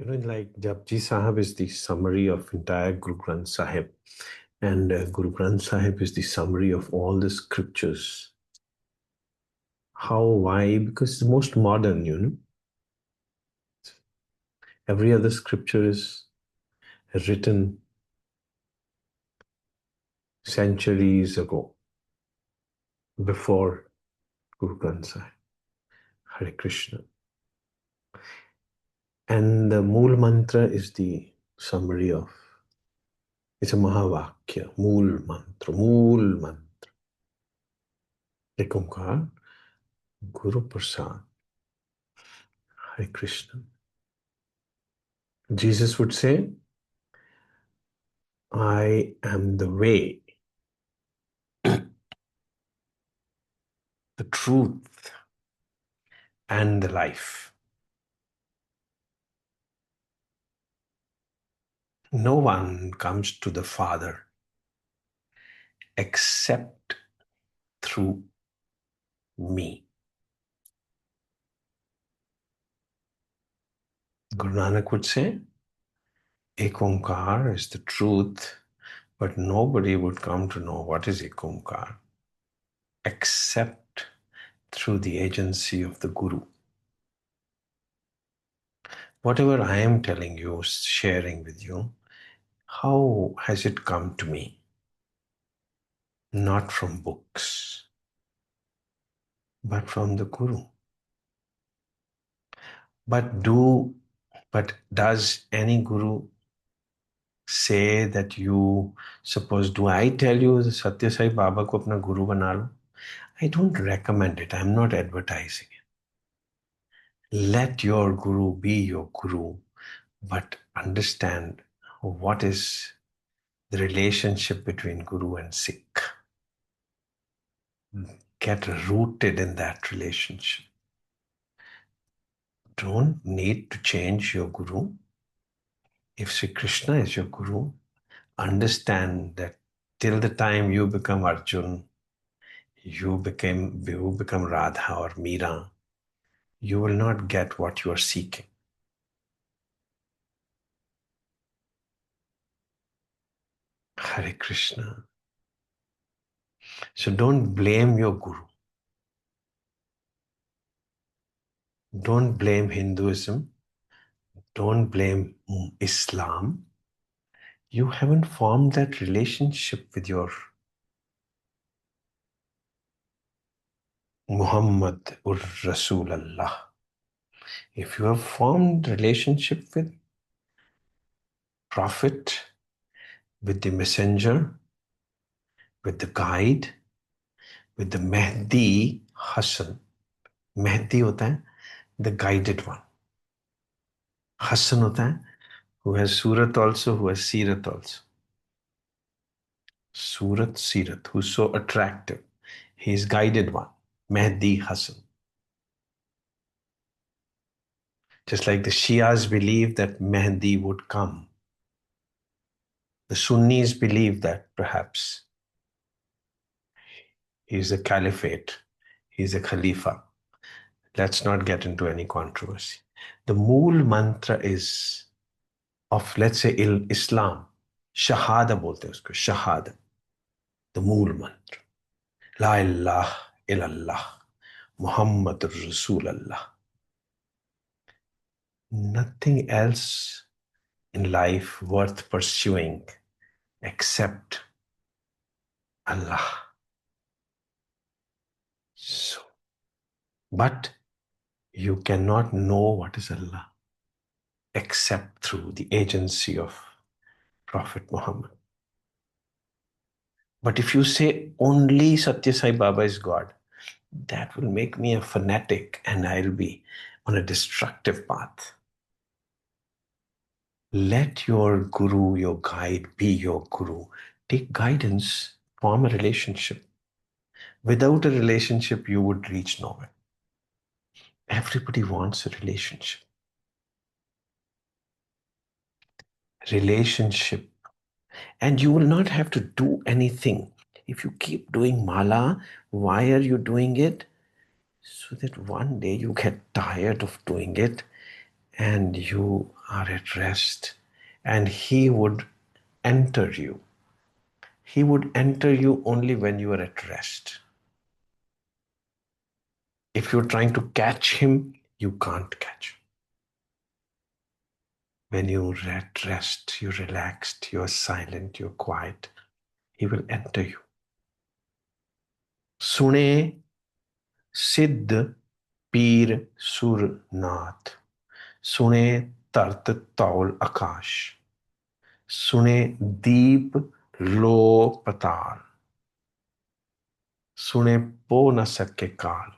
Like Japji Sahib is the summary of entire Guru Granth Sahib, and Guru Granth Sahib is the summary of all the scriptures. How? Why? Because it's the most modern. Every other scripture is written centuries ago, before Guru Granth Sahib. Hare Krishna. And the Mool Mantra is the summary of, it's a Mahavakya, Mool Mantra, Mool Mantra. Ek Omkar, Guru Prasad. Hare Krishna. Jesus would say, I am the way, the truth, and the life. No one comes to the Father except through me. Guru Nanak would say, Ek Omkar is the truth, but nobody would come to know what is Ek Omkar except through the agency of the Guru. Whatever I am telling you, sharing with you, how has it come to me? Not from books, but from the Guru. But does any Guru say that suppose, do I tell you Satya Sai Baba ko apna Guru bana lo? I don't recommend it. I'm not advertising it. Let your Guru be your Guru, but understand what is the relationship between Guru and Sikh. Get rooted in that relationship. Don't need to change your Guru. If Sri Krishna is your Guru, understand that till the time you become Arjun, you become Radha or Meera, you will not get what you are seeking. Hare Krishna. So don't blame your Guru. Don't blame Hinduism. Don't blame Islam. You haven't formed that relationship with your Muhammad ur Rasulullah. If you have formed relationship with Prophet, with the messenger, with the guide, with the Mehdi Hassan. Mehdi hota hai the guided one. Hassan hota hai who has Surat also, who has Sirat also. Surat, Sirat, who's so attractive. He is guided one. Mehdi Hassan. Just like the Shias believe that Mehdi would come. The Sunnis believe that perhaps he is a caliphate, he is a khalifa. Let's not get into any controversy. The Mool mantra is of, let's say, Islam. Shahada bolte hain usko, Shahada. The Mool mantra. La ilaha illallah. Muhammadur Rasulullah. Nothing else in life worth pursuing except Allah. So, but you cannot know what is Allah except through the agency of Prophet Muhammad. But if you say only Satya Sai Baba is God, that will make me a fanatic and I'll be on a destructive path. Let your Guru, your guide, be your Guru. Take guidance, form a relationship. Without a relationship, you would reach nowhere. Everybody wants a relationship. Relationship. And you will not have to do anything. If you keep doing mala, why are you doing it? So that one day you get tired of doing it and you are at rest, and He would enter you. He would enter you only when you are at rest. If you're trying to catch Him, you can't catch Him. When you're at rest, you're relaxed, you're silent, you're quiet, He will enter you. सुने सिद्ध पीर सुर नाथ, सुने तरत तौल आकाश, सुने दीप लो पताल, सुने पो न सके काल,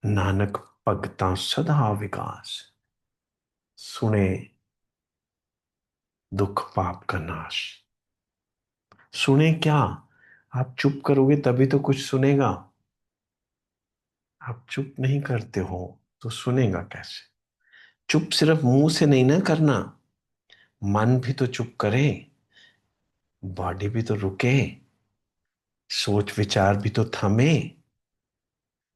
नानक भगता सदा विकास, सुने दुख पाप का नाश। सुने क्या? आप चुप करोगे तभी तो कुछ सुनेगा। आप चुप नहीं करते हो तो सुनेगा कैसे? चुप सिर्फ मुंह से नहीं ना करना, मन भी तो चुप करे, बॉडी भी तो रुके, सोच विचार भी तो थमे।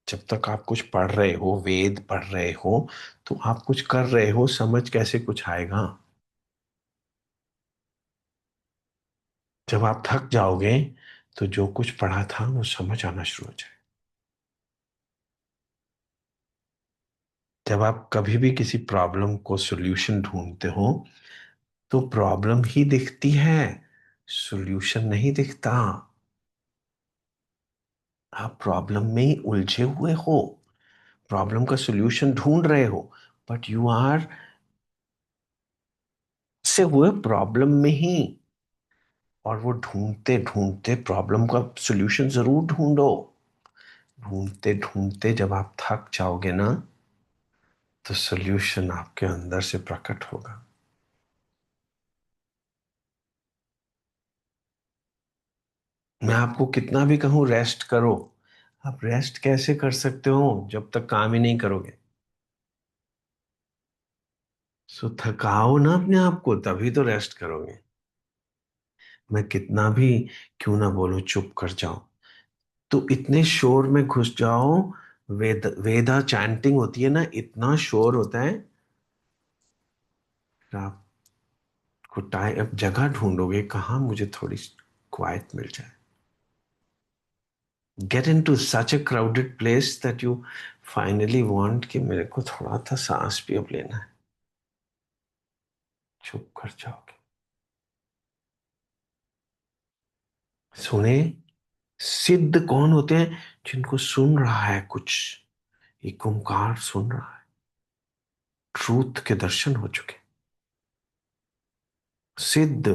जब तक आप कुछ पढ़ रहे हो, वेद पढ़ रहे हो, तो आप कुछ कर रहे हो, समझ कैसे कुछ आएगा? जब आप थक जाओगे तो जो कुछ पढ़ा था वो समझ आना शुरू हो जाए। जब आप कभी भी किसी प्रॉब्लम को सॉल्यूशन ढूंढते हो तो प्रॉब्लम ही दिखती है, सॉल्यूशन नहीं दिखता। आप प्रॉब्लम में ही उलझे हुए हो, प्रॉब्लम का सॉल्यूशन ढूंढ रहे हो, बट यू आर से हुए प्रॉब्लम में ही। और वो ढूंढते ढूंढते प्रॉब्लम का सॉल्यूशन जरूर ढूंढो। ढूंढते ढूंढते जब आप थक जाओगे ना, तो सॉल्यूशन आपके अंदर से प्रकट होगा। मैं आपको कितना भी कहूं रेस्ट करो, आप रेस्ट कैसे कर सकते हो जब तक काम ही नहीं करोगे? सो थकाओ ना अपने आप को, तभी तो रेस्ट करोगे। मैं कितना भी क्यों ना बोलूं चुप कर जाओ, तो इतने शोर में घुस जाओ। वेदा चैंटिंग होती है ना, इतना शोर होता है, आपको टाइम अब जगह ढूंढोगे कहाँ मुझे थोड़ी क्वाइट मिल जाए। Get into such a crowded place that you finally want कि मेरे को थोड़ा सा सांस भी अब लेना है। चुप कर जाओगे। सुने सिद्ध कौन होते हैं? जिनको सुन रहा है कुछ, एक ओंकार सुन रहा है, ट्रूथ के दर्शन हो चुके। सिद्ध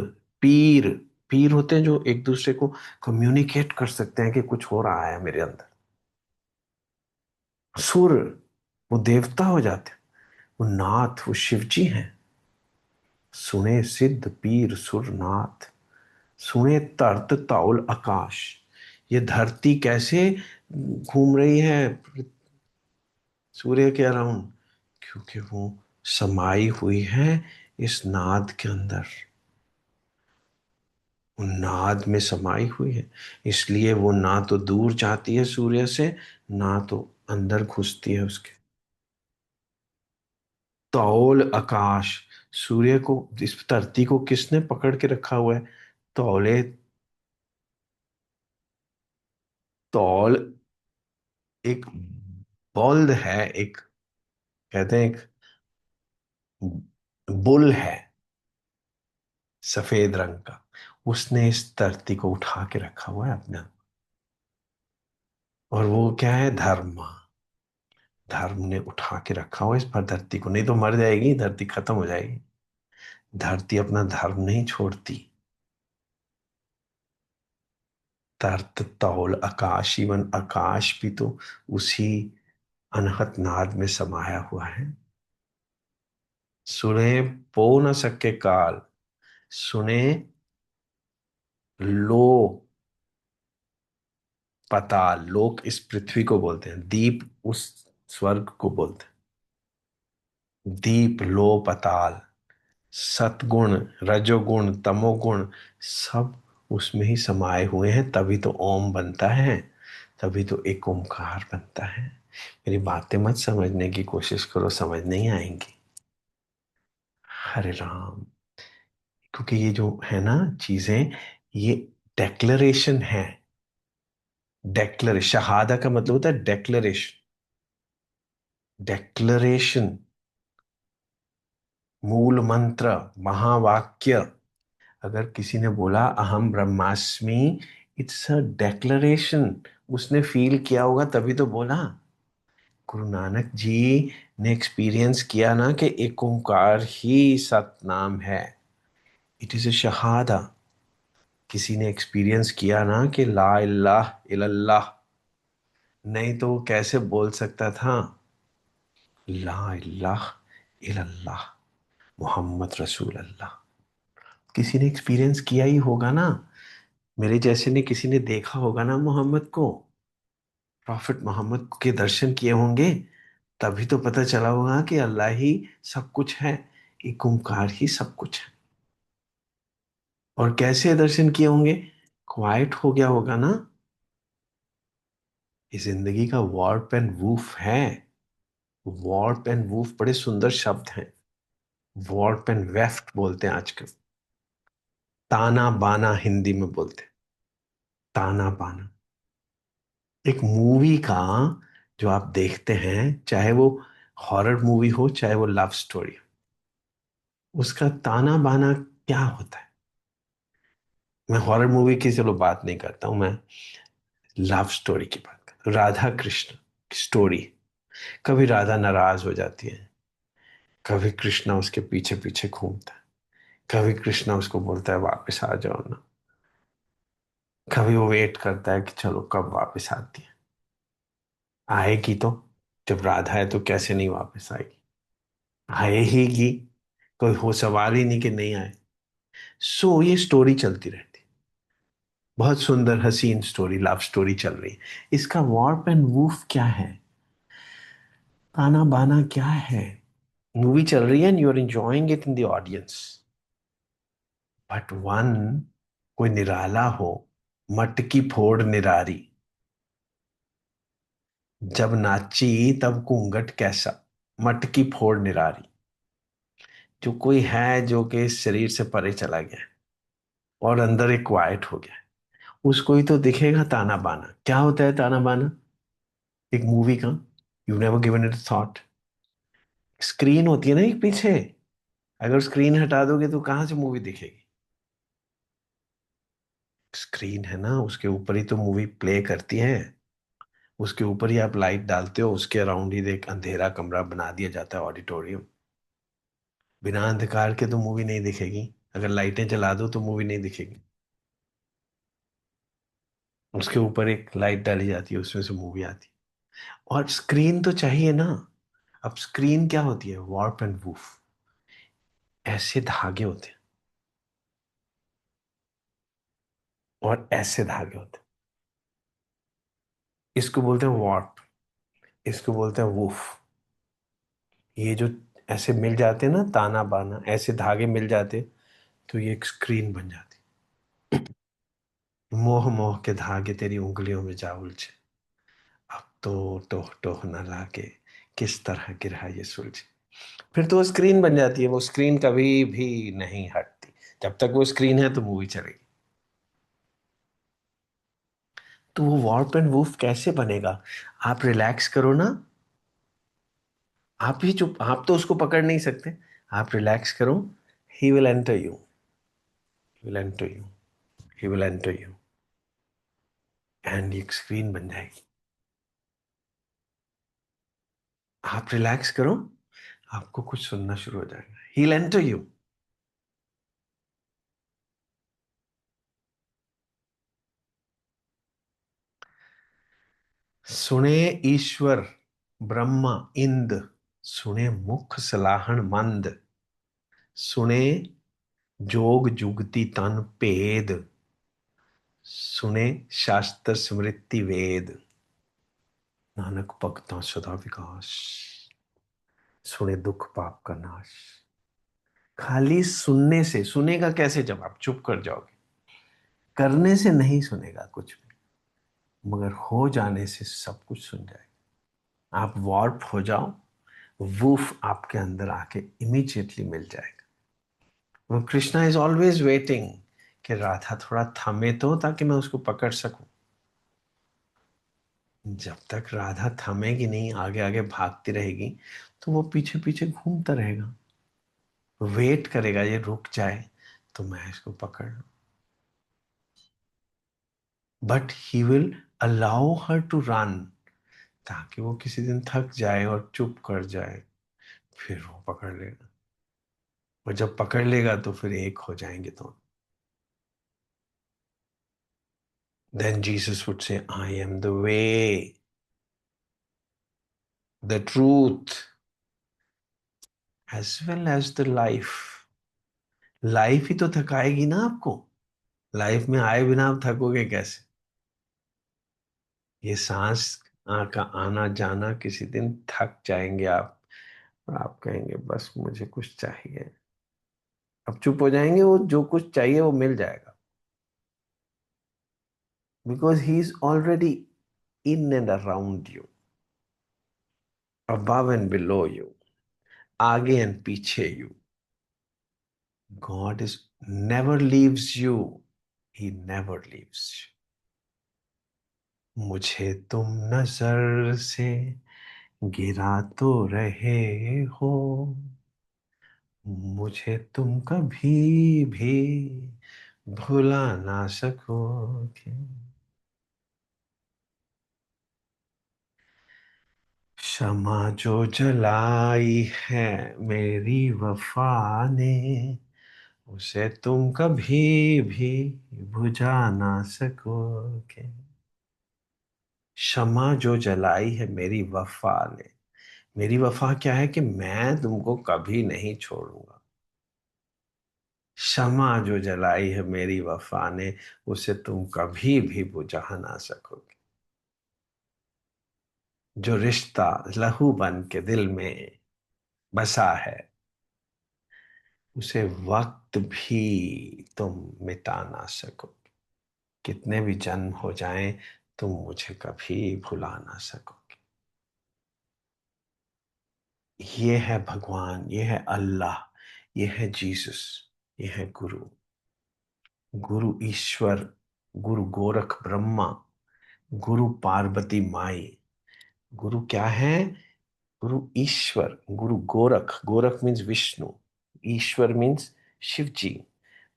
पीर, पीर होते हैं जो एक दूसरे को कम्युनिकेट कर सकते हैं कि कुछ हो रहा है मेरे अंदर। सुर, वो देवता हो जाते हैं। वो नाथ, वो शिव जी हैं। सुने सिद्ध पीर सुर नाथ, सुने तरत ताउल आकाश। ये धरती कैसे घूम रही है सूर्य के अराउंड? क्योंकि वो समाई हुई है इस नाद के अंदर, वो नाद में समाई हुई है। इसलिए वो ना तो दूर जाती है सूर्य से, ना तो अंदर घुसती है उसके। तौल आकाश, सूर्य को, इस धरती को किसने पकड़ के रखा हुआ है? तौले, तौल एक बल्द है, एक कहते हैं एक बुल है सफेद रंग का, उसने इस धरती को उठा के रखा हुआ है अपना। और वो क्या है? धर्म। धर्म ने उठा के रखा हुआ इस पर धरती को, नहीं तो मर जाएगी धरती, खत्म हो जाएगी। धरती अपना धर्म नहीं छोड़ती। तरत तौल आकाश, इवन आकाश भी तो उसी अनहत नाद में समाया हुआ है। सुने पो न सके काल, सुने लो पताल, लोक इस पृथ्वी को बोलते हैं, दीप उस स्वर्ग को बोलते हैं। दीप लो पताल, सतगुण रजोगुण तमोगुण सब उसमें ही समाये हुए हैं, तभी तो ओम बनता है, तभी तो एक ओमकार बनता है। मेरी बातें मत समझने की कोशिश करो, समझ नहीं आएंगी। हरे राम। क्योंकि ये जो है ना चीजें, ये डेक्लरेशन है। डेक्लरेशन, शहादा का मतलब होता है डेक्लरेशन। डेक्लरेशन, मूल मंत्र, महावाक्य। अगर किसी ने बोला अहम ब्रह्मास्मि, इट्स अ डेक्लरेशन। उसने फील किया होगा तभी तो बोला। गुरु नानक जी ने एक्सपीरियंस किया ना कि एक ओंकार ही सतनाम है। It is a Shahada. किसी ने एक्सपीरियंस किया ना कि ला इलाह इल्लल्लाह, नहीं तो वो कैसे बोल सकता था ला इलाह इल्लल्लाह मोहम्मद रसूल अल्लाह। किसी ने एक्सपीरियंस किया ही होगा ना। मेरे जैसे ने किसी ने देखा होगा ना मोहम्मद को, प्रॉफिट मोहम्मद के दर्शन किए होंगे, तभी तो पता चला होगा कि अल्लाह ही सब कुछ है, एक ओंकार ही सब कुछ है। और कैसे दर्शन किए होंगे? क्वाइट हो गया होगा ना। ये जिंदगी का वॉर्प एंड वूफ है। वॉर्प एंड वूफ बड़े सुंदर शब्द हैं। वॉर्प एंड वेफ्ट बोलते हैं आजकल। ताना बाना हिंदी में बोलते हैं। ताना बाना। एक मूवी का जो आप देखते हैं, चाहे वो हॉरर मूवी हो चाहे वो लव स्टोरी, उसका ताना बाना क्या होता है? मैं हॉरर मूवी की चलो बात नहीं करता हूं, मैं लव स्टोरी की बात करता हूँ। राधा कृष्ण की स्टोरी। कभी राधा नाराज हो जाती है, कभी कृष्णा उसके पीछे पीछे घूमता है, कभी कृष्णा उसको बोलता है वापस आ जाओ ना, कभी वो वेट करता है कि चलो कब वापस आती है। आएगी तो, जब राधा है तो कैसे नहीं वापस आएगी? आएगी। कोई हो सवाल ही नहीं कि नहीं आए। सो ये स्टोरी चलती रहती। बहुत सुंदर हसीन स्टोरी, लव स्टोरी चल रही है। इसका वॉर्प एंड वूफ क्या है? ताना बाना क्या है? मूवी चल रही है and you are enjoying it in the audience, but one, कोई निराला हो, मटकी फोड़ निरारी, जब नाची तब घूंघट कैसा, मटकी फोड़ निरारी। जो कोई है जो कि इस शरीर से परे चला गया है और अंदर एक क्वाइट हो गया है, उसको ही तो दिखेगा ताना बाना। क्या होता है ताना बाना एक मूवी का? You never given it thought. Screen होती है ना एक पीछे, अगर स्क्रीन हटा दोगे तो कहां से मूवी दिखेगी? स्क्रीन है ना, उसके ऊपर ही तो मूवी प्ले करती है। उसके ऊपर ही आप लाइट डालते हो, उसके अराउंड ही एक अंधेरा कमरा बना दिया जाता है, ऑडिटोरियम। बिना अंधकार के तो मूवी नहीं दिखेगी। अगर लाइटें जला दो तो मूवी नहीं दिखेगी। उसके ऊपर एक लाइट डाली जाती है, उसमें से मूवी आती है। और स्क्रीन तो चाहिए ना। अब स्क्रीन क्या होती है? Warp and woof. ऐसे धागे होते हैं और ऐसे धागे होते हैं। इसको बोलते हैं वॉर्प, इसको बोलते हैं वूफ। ये जो ऐसे मिल जाते हैं ना, ताना बाना, ऐसे धागे मिल जाते, तो ये एक स्क्रीन बन जाती। मोह मोह के धागे तेरी उंगलियों में जा उलझे, अब तो टोह टोह न लागे, किस तरह गिरा ये सुलझे। फिर तो वो स्क्रीन बन जाती है। वो स्क्रीन कभी भी नहीं हटती। जब तक वो स्क्रीन है तो मूवी चलेगी। तो वो वार्प एंड वूफ कैसे बनेगा? आप रिलैक्स करो ना। आप ही चुप, आप तो उसको पकड़ नहीं सकते। आप रिलैक्स करो, he will enter you, will enter you, he will enter you, and एक स्क्रीन बन जाएगी। आप रिलैक्स करो, आपको कुछ सुनना शुरू हो जाएगा, ही विल एंटर यू। सुने ईश्वर ब्रह्मा इंद, सुने मुख सलाहण मंद, सुने जोग जुगति तन भेद, सुने शास्त्र स्मृति वेद, नानक भगतां सदा विकास, सुने दुख पाप का नाश। खाली सुनने से सुनेगा कैसे जब आप चुप कर जाओगे? करने से नहीं सुनेगा कुछ भी, मगर हो जाने से सब कुछ सुन जाएगा। आप वार्प हो जाओ, वूफ आपके अंदर आके इमीडिएटली मिल जाएगा। वो कृष्णा इज ऑलवेज वेटिंग कि राधा थोड़ा थमे तो ताकि मैं उसको पकड़ सकूं। जब तक राधा थमेगी नहीं, आगे आगे भागती रहेगी, तो वो पीछे पीछे घूमता रहेगा, वेट करेगा ये रुक जाए तो मैं इसको पकड़ लूं। But he will allow her to run, ताकि वो किसी दिन थक जाए और चुप कर जाए, फिर वो पकड़ लेगा। और जब पकड़ लेगा तो फिर एक हो जाएंगे तो। Then Jesus would say, I am the way, the truth, as well as the life. Life ही तो थकाएगी ना आपको। लाइफ में आए बिना आप थकोगे कैसे? ये सांस का आना जाना, किसी दिन थक जाएंगे आप, और आप कहेंगे बस मुझे कुछ चाहिए। अब चुप हो जाएंगे, वो जो कुछ चाहिए वो मिल जाएगा, because he is already in and around you, above and below you, आगे एंड पीछे you. God is never leaves you. He never leaves you. मुझे तुम नजर से गिरा तो रहे हो, मुझे तुम कभी भी भुला ना सकोगे। क्षमा जो जलाई है मेरी वफा ने, उसे तुम कभी भी बुझा ना सकोगे। क्षमा जो जलाई है मेरी वफा ने, मेरी वफा क्या है कि मैं तुमको कभी नहीं छोड़ूंगा। क्षमा जो जलाई है मेरी वफा ने, उसे तुम कभी भी बुझा ना सकोगे। जो रिश्ता लहू बन के दिल में बसा है, उसे वक्त भी तुम मिटा ना सकोगे। कितने भी जन्म हो जाएं, तुम मुझे कभी भुला ना सकोगे। ये है भगवान, ये है अल्लाह, ये है जीसस, ये है गुरु। गुरु ईश्वर, गुरु गोरख ब्रह्मा, गुरु पार्वती माई। गुरु क्या है? गुरु ईश्वर, गुरु गोरख, गोरख मीन्स विष्णु, ईश्वर मीन्स शिव जी,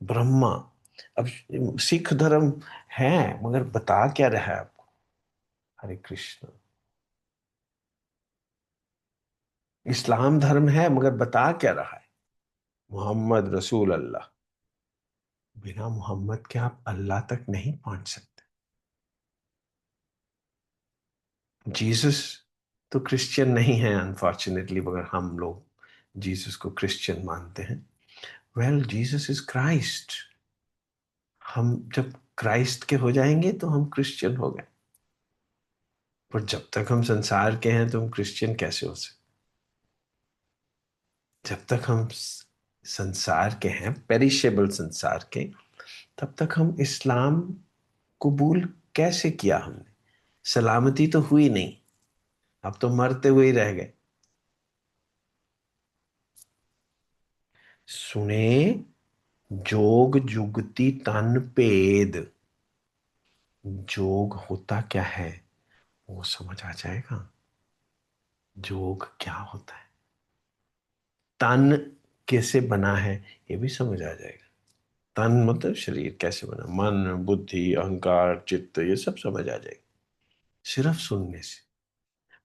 ब्रह्मा। अब सिख धर्म है, मगर बता क्या रहा है आपको? हरे कृष्ण। इस्लाम धर्म है, मगर बता क्या रहा है? मोहम्मद रसूल अल्लाह। बिना मोहम्मद के आप अल्लाह तक नहीं पहुंच सकते। जीसस तो क्रिश्चियन नहीं है अनफॉर्चुनेटली, मगर हम लोग जीसस को क्रिश्चियन मानते हैं। Well, Jesus is Christ. हम जब क्राइस्ट के हो जाएंगे तो हम क्रिश्चियन हो गए। पर जब तक हम संसार के हैं तो हम क्रिश्चियन कैसे हो सकते? जब तक हम संसार के हैं, पेरिशेबल संसार के, तब तक हम इस्लाम कबूल कैसे किया हमने? सलामती तो हुई नहीं, अब तो मरते हुए ही रह गए। सुने जोग जुगति तन पेद। जोग होता क्या है वो समझ आ जाएगा। जोग क्या होता है, तन कैसे बना है ये भी समझ आ जाएगा। तन मतलब शरीर कैसे बना, मन बुद्धि अहंकार चित्त, ये सब समझ आ जाएगा सिर्फ सुनने से।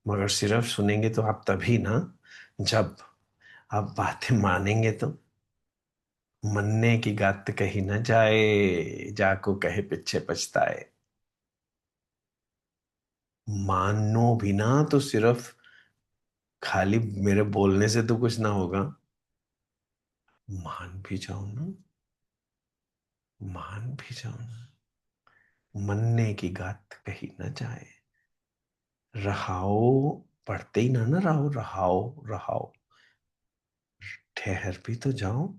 मगर सिर्फ सुनेंगे तो आप तभी ना, जब आप बातें मानेंगे तो। मन्ने की गात कही न जाए, जाको कहे पीछे पछताए। मानो भी ना तो सिर्फ खाली मेरे बोलने से तो कुछ ना होगा। मान भी जाओ ना, मान भी जाओ ना। मन्ने की गात कही न जाए, रहाओ, पढ़ते ही ना ना रहो, रहाओ रहाओ। ठहर भी तो जाओ,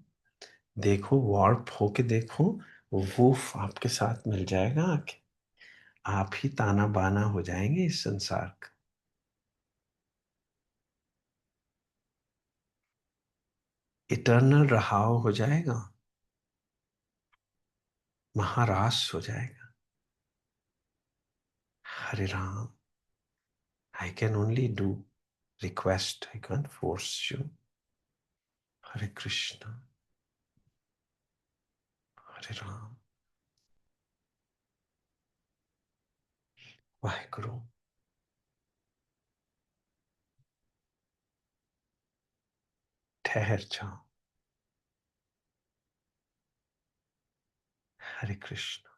देखो वार्प होके देखो, वूफ आपके साथ मिल जाएगा आके। आप ही ताना बाना हो जाएंगे इस संसार का। इटर्नल रहाओ हो जाएगा। महारास हो जाएगा। हरे Ram. I can only do request, I can force you. हरे कृष्ण। हरे राम। वाहेगुरु। ठहर जाओ। हरे कृष्ण।